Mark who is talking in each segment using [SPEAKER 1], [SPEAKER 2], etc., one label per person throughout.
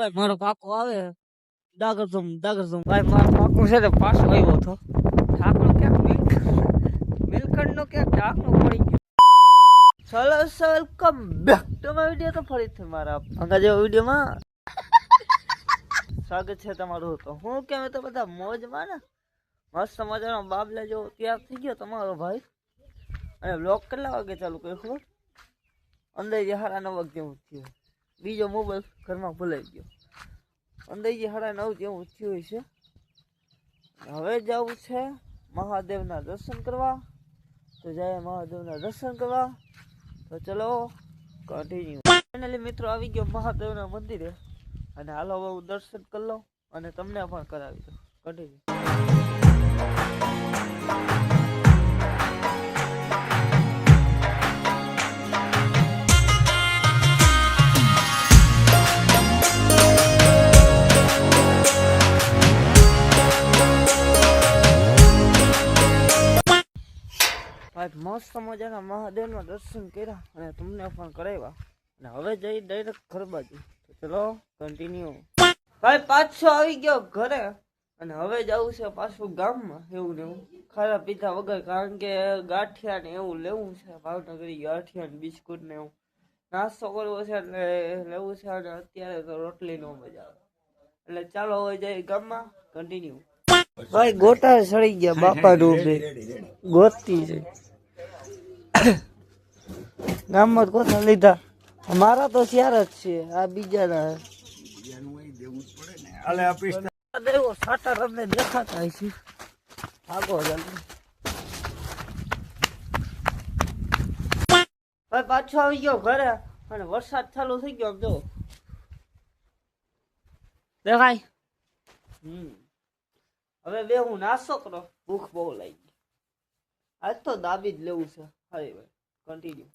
[SPEAKER 1] ભાઈ મારો પાકો આવે દાગરસમ ભાઈ મારો પાકો છે ને પાછો આવ્યો હતો ઢાંકણો ક્યાંક મિલખંડ નો ક્યાંક ઢાંકણો પડી ગયો. ચલો welcome back to my video. તો ફરીથી મારા આગળ જેવા વિડીયોમાં સ્વાગત છે તમારું. તો હું કેમ તો બધા મોજમાં ને મસ્ત મજાનો બાબલા જેવો તૈયાર થઈ ગયો તમારો ભાઈ. અને બ્લોગ કેટલા વાગે ચાલુ કર્યો ખબર? અંદાજે 9:30 વાગે જેવું થયું. બીજો મોબાઈલ ઘરમાં ભૂલાઈ ગયો. અંદાજે 9:30 જેવું થયું છે. હવે જવું છે મહાદેવના દર્શન કરવા. તો જાય મહાદેવના દર્શન કરવા. તો ચલો કન્ટિન્યુ. ફાઇનલી મિત્રો આવી ગયો મહાદેવના મંદિરે અને હાલો હવે હું દર્શન કરી લઉં અને તમને પણ કરાવી દઉં. કન્ટિન્યુ. મસ્ત મજાના મહાદેવના દર્શન કર્યા અને તમને પણ કરાવ્યા અને હવે જઈ ડાયરેક્ટ ઘર બાજુ. તો ચલો કન્ટિન્યુ. ભાઈ પાછો આવી ગયો ઘરે અને હવે જવું છે પાછું ગામમાં. એવું ને એવું ખાવા પીધા વગર, કારણ કે ગાંઠિયા ને એવું લેવું છે. ભાવનગરી ગાંઠિયા ને બિસ્કુટ ને એવું નાસ્તો કરવો છે એટલે લેવું છે. અને અત્યારે તો રોટલી નો મજા આવે એટલે ચાલો હવે જઈ ગામમાં. કન્ટિન્યુ. ભાઈ ગોટા સડી ગયા બાપા ડૂબે ગોતી છે. ગામમાં કોથા લીધા મારા તો શિયાર જ છે. આ બીજાના દેવો સાટા તમને દેખાતા છે. આગો જલ્દી. ભાઈ પાછો આવી ગયો ઘરે અને વરસાદ ચાલુ થઈ ગયો. આમ જો દેખાય. હવે બે હું નાસ્તો કરો. ભૂખ બહુ લાગી. આજ તો દાબી જ લેવું છે. હાય ભાઈ કન્ટિન્યુ.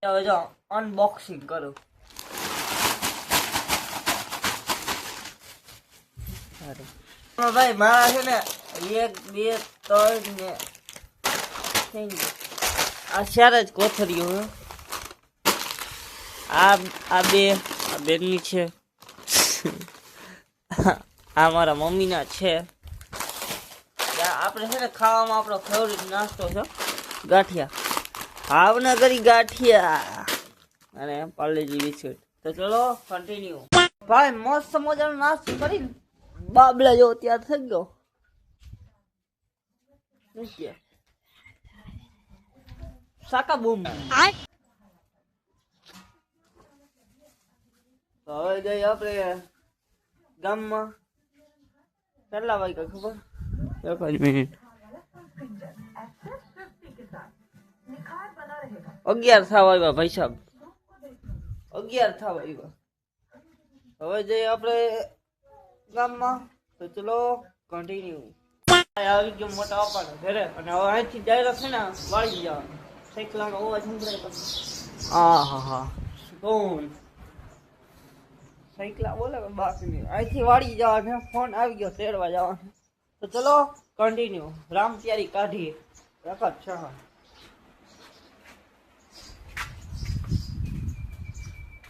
[SPEAKER 1] હવે જો અનબોક્સિંગ કરું. ભાઈ મારા છે ને 1 2 3 ને આ ચાર જ કોથળીઓ. આ બેનની છે. આ મારા મમ્મીના છે. આપણે છે ને ખાવામાં આપણો ફેવરિટ નાસ્તો છે ગાંઠિયા. ભાવનગરી ગાંઠિયા અને પાર્લેજી બિસ્કિટ. તો ચલો કન્ટિન્યુ. ભાઈ મસ્ત મજાનો નાસ્તો કરી બાબલા જેવો તૈયાર થઈ ગયો. સાકા બૂમ. તો હવે જઈએ આપણે ગામમાં. કેટલા વાગ્યા ખબર? 1 મિનિટ 11 થવા આવ્યા ભાઈ સાહેબ. 11 થવા આવ્યા. હવે જઈએ આપણે ગામમાં. તો ચલો કન્ટિન્યુ. આવી ગયો મોટા બાપાને ઘરે અને હવે અહીંથી ડાયરેક્ટ છે ને વાળી જવાનું. સાયકલાનો અવાજ સંભળાય પછી. હા કોણ સાયકલા બોલે બાકી અહીંથી વાળી જવાનું. ફોન આવી ગયો તેડવા જવાનું. તો ચલો કન્ટિન્યુ. રામ પ્યારી કાઢીએ. રખત છે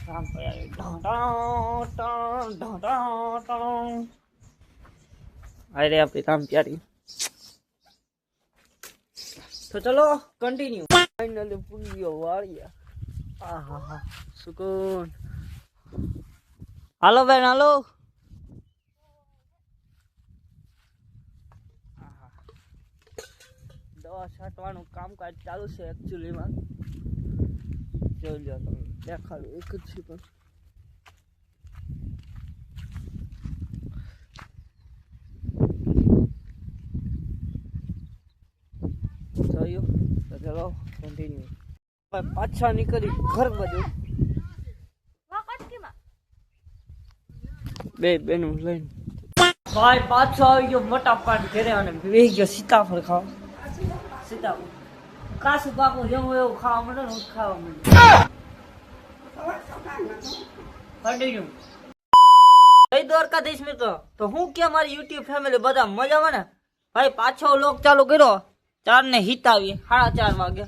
[SPEAKER 1] રામ પ્યારી. અરે આપણી રામ પ્યારી. તો ચલો કન્ટિન્યુ. ફાઇનલી પૂરી વાળ્યા. આહા સુકૂન. હાલો બેન હાલો. દવા છાંટવાનું કામકાજ ચાલુ છે એકચ્યુઅલીમાં. જોજો તમે દેખાડું એક જ છે પણ જોયું. તો ચલો કન્ટિન્યુ. પાછા નીકળી ઘર બાજુ. બે બેનું લઈને ભાઈ પાછો આવી ગયો મોટા પાન ઘરે અને બેસી ગયો સીતાફળ ખાવા. સીતાફળ કાસુ પાકું જેવું એવું ખાવા મળે ને ખાવા મળે. કન્ટિન્યુ. જય દ્વારકાધીશ મિત્રો. તો હું કે મારી યુટ્યુબ ફેમિલી બધા મજામાં ને? ભાઈ પાછો વ્લોગ ચાલુ કર્યો 4 ને 27 4:30 વાગે.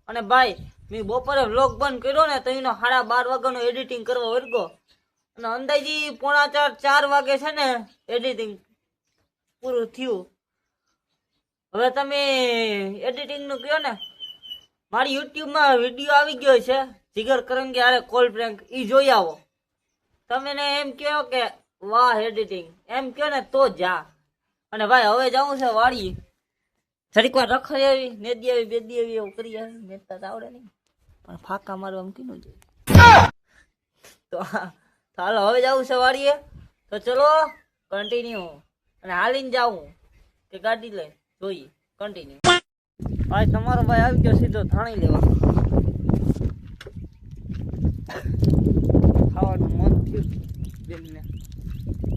[SPEAKER 1] અને ભાઈ મેં બપોરે વ્લોગ બંધ કર્યો ને તો એનો 12:30 વાગ્યાનો એડિટિંગ કરવા વર્ગો અને અંદાજી 3:45-4 વાગે છે ને એડિટિંગ પૂરું થયું. હવે તમે એડિટિંગ નું કયો ને, મારી યુટ્યુબ માં વિડીયો આવી ગયો છે જીગર કરંગે હારે કોલ પ્રેન્ક, ઈ જોઈ આવો. તમે ને એમ કહો કે વાહ એડિટિંગ એમ કહો ને તો જા. અને ભાઈ હવે જાઉં છે વાડી, જરીક વાર રખડી આવી, નેદી આવી, બેદી આવી, એવું કરી આવી. નેતા તો આવડે નહીં પણ ફાકા મારવા આમ કીધું છે. તો હાલો હવે જાવું છે વાડીએ, તો ચલો કન્ટિન્યુ. અને હાલીને જાવું કે ગાડી લઈ જોઈએ, કન્ટિન્યુ. ભાઈ તમારો ભાઈ આવી ગયો સીધો થાણી લેવા. ખાવાનું મન થયું બેનને,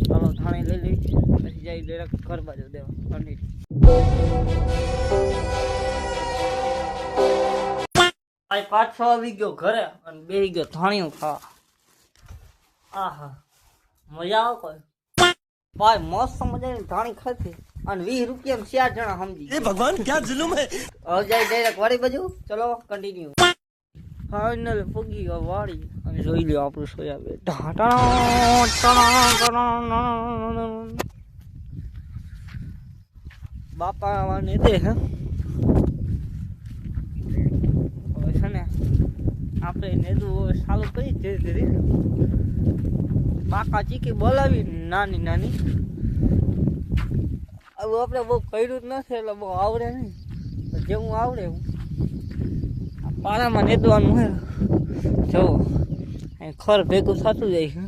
[SPEAKER 1] ચાલો થાણી લઈ લઈ પછી જાય ડાયરેક્ટ ઘર બાજુ દેવા. કન્ટિન્યુ. ભાઈ પાછો આવી ગયો ઘરે અને બેસી ગયો થાણીઓ ખાવા. આહા મજા આવે કોઈ. ભાઈ મસ્ત મજાની ધાણી ખાધી અને 20 રૂપિયા 4 જણા સમજી. એ ભગવાન ક્યાં જુલુમ હે. હવે જાય ડાયરેક્ટ વાડી બાજુ, ચલો કન્ટિન્યુ. ફાઇનલ પૂગી ગયો વાડી અને જોઈ લ્યો આપણું સોયાબીન. બાપા ને દે હે છે ને આપણે નેદું ચાલુ કરી ધીરે ધીરે. બાકા ચીકી બોલાવી નાની નાની. હવે આપણે બહુ કર્યું જ નથી એટલે બહુ આવડે નહીં, જેવું આવડે એવું પારામાં નેદવાનું હે. જુઓ અહીં ખર ભેગું થતું જાય છે.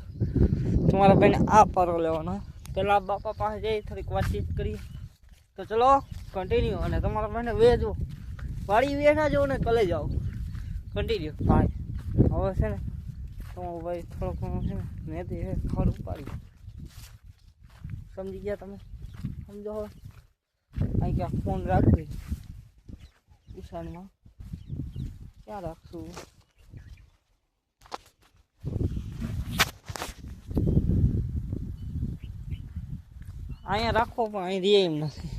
[SPEAKER 1] તમારા ભાઈને આ પારો લેવાનો, પેલા બાપા પાસે જઈ થોડીક વાતચીત કરીએ. તો ચલો કન્ટિન્યુ. અને તમારા ભાઈને વેચો વાડી વેચના જવું ને કલે જાઓ. કન્ટિન્યુ. ભાઈ હવે છે ને તમારો ભાઈ થોડોક ઘણો છે ને મેથી હે ખર ઉપાડી. સમજી ગયા તમે? સમજો હવે અહીં ક્યાં ફોન રાખવી ઉષાનમાં ક્યાં રાખશું? અહીંયા રાખો પણ અહીં રહે એમ નથી.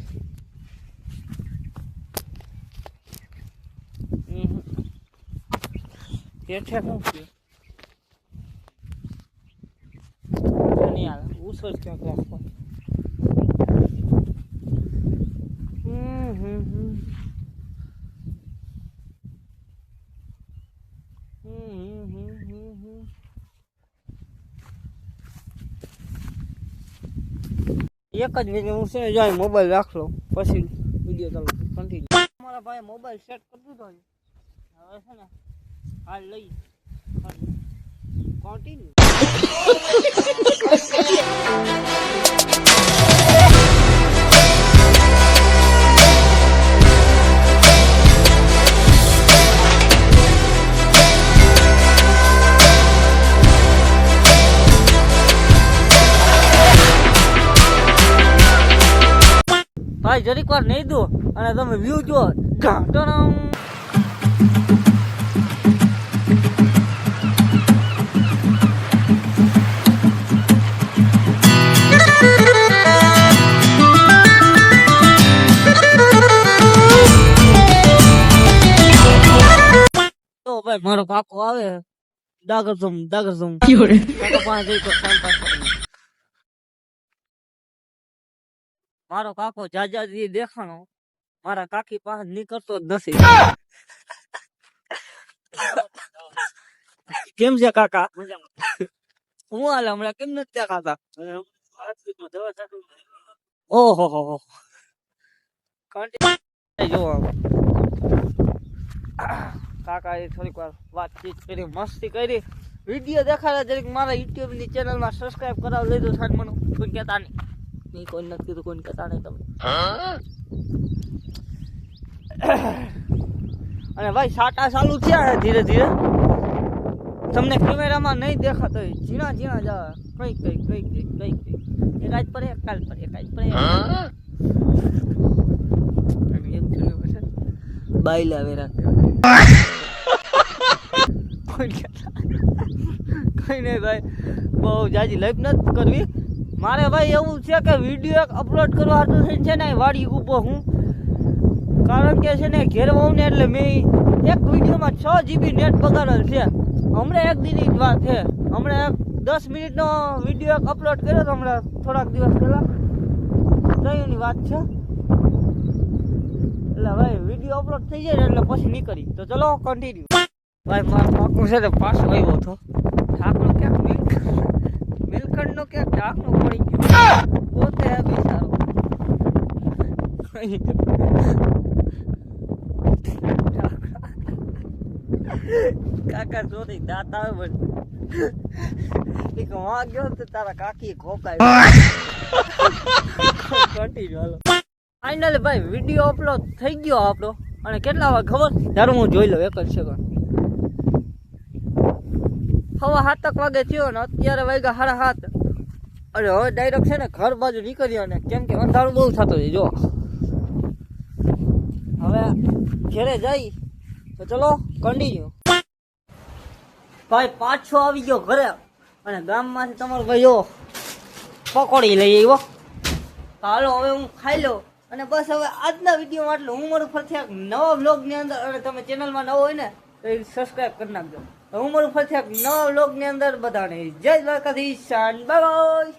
[SPEAKER 1] હેઠે શું છે નહીં આવે ઉછળ ક્યાંક રાખો. એક જ મિનિટ હું છે ને જાય મોબાઈલ રાખ લો પછી વિડીયો ચાલુ કન્ટિન્યુ. તમારા ભાઈ મોબાઈલ સેટ કરી દીધો છે. હવે છે ને હાલ લઈ કન્ટિન્યુ. ભાઈ જરીક વાર નહીં દો અને તમે વ્યૂ જો. તો ભાઈ મારો કાકો આવે દાગર જમ મારો કાકો જાજાજી દેખાણો મારા કાકી પાસે નીકળતો જ નથી. કેમ છે કાકા? હું હાલે હમણાં કેમ નથી દેખાતા? ઓહો હો જો કાકા એ થોડીક વાર વાતચીત કરી, મસ્તી કરી, વિડીયો દેખાડે. જરીક મારા યુટ્યુબ ની ચેનલ માં સબસ્ક્રાઇબ કરાવી લેજો. સાહેબ મને કોઈ કહેતા નહીં, કોઈ નથી કીધું, કોઈ કહેતા નહીં તમે. અને ભાઈ સાટા ચાલુ થયા ધીરે ધીરે. તમને કેમેરામાં નહીં દેખાતો ઝીણા ઝીણા જવા કઈક કઈક કઈક કઈક કઈક કઈક એક આજ પર એક કાલ પર એક આજ પર બાઈલા વેરા કઈ નહીં ભાઈ, બહુ જાજી લાઈફ નથી કરવી મારે. ભાઈ એવું છે કે વિડીયો અપલોડ કરવા હાટું થઈને છે ને વાડી ઊભો હું, કારણ કે છે ને ઘેર હોઉં ને એટલે મેં એક વિડીયોમાં 6 GB નેટ બગાડેલ છે. હમણાં એક દીની જ વાત છે, હમણાં 10 મિનિટનો વિડીયો અપલોડ કર્યો તો હમણાં થોડાક દિવસ પહેલા. તઈની વાત છે. એટલે ભાઈ વિડીયો અપલોડ થઈ જાય એટલે પછી નીકળી. તો ચલો કન્ટિન્યુ. ભાઈ મારો કાકુ છે ને પાછો આવ્યો હતો. ઠાકોર ક્યાંક મિલખંડનો ક્યાંક ઢાંકણું પડી ગયું. પોતે બિચારો કાકા સોરી દાંત આવે એક વાગ્યો તો તારા કાકી ખોકાય. કન્ટિન્યુ હાલો. ફાઇનલી ભાઈ વિડીયો અપલોડ થઈ ગયો આપણો. અને કેટલા વાર ખબર ત્યારે હું જોઈ લઉં એક જ સેકન્ડ. 7:15 વાગે થયો ને અત્યારે વાગ્યા 7:30. અરે હવે ડાયરેક્ટ છે ને ઘર બાજુ નીકળ્યો ને કેમ કે અંધારું બહુ થતો છે. જો હવે ઘરે જઈ તો ચલો કન્ટિન્યુ. ભાઈ પાછો આવી ગયો ઘરે અને ગામમાંથી તમારો ભાઈ જો પકોડી લઈ આવ્યો. હાલો હવે હું ખાઈ લઉં અને બસ હવે આજના વિડીયોમાં આટલું. હું મારું ફરીથી એક નવા વ્લોગની અંદર, અને તમે ચેનલમાં નવો હોય ને તો એ સબસ્ક્રાઈબ કરી નાખજો. હું મારું ફરીથી એક નવા વ્લોગની અંદર બધાને જય દ્વારકાધીશ. Bye bye.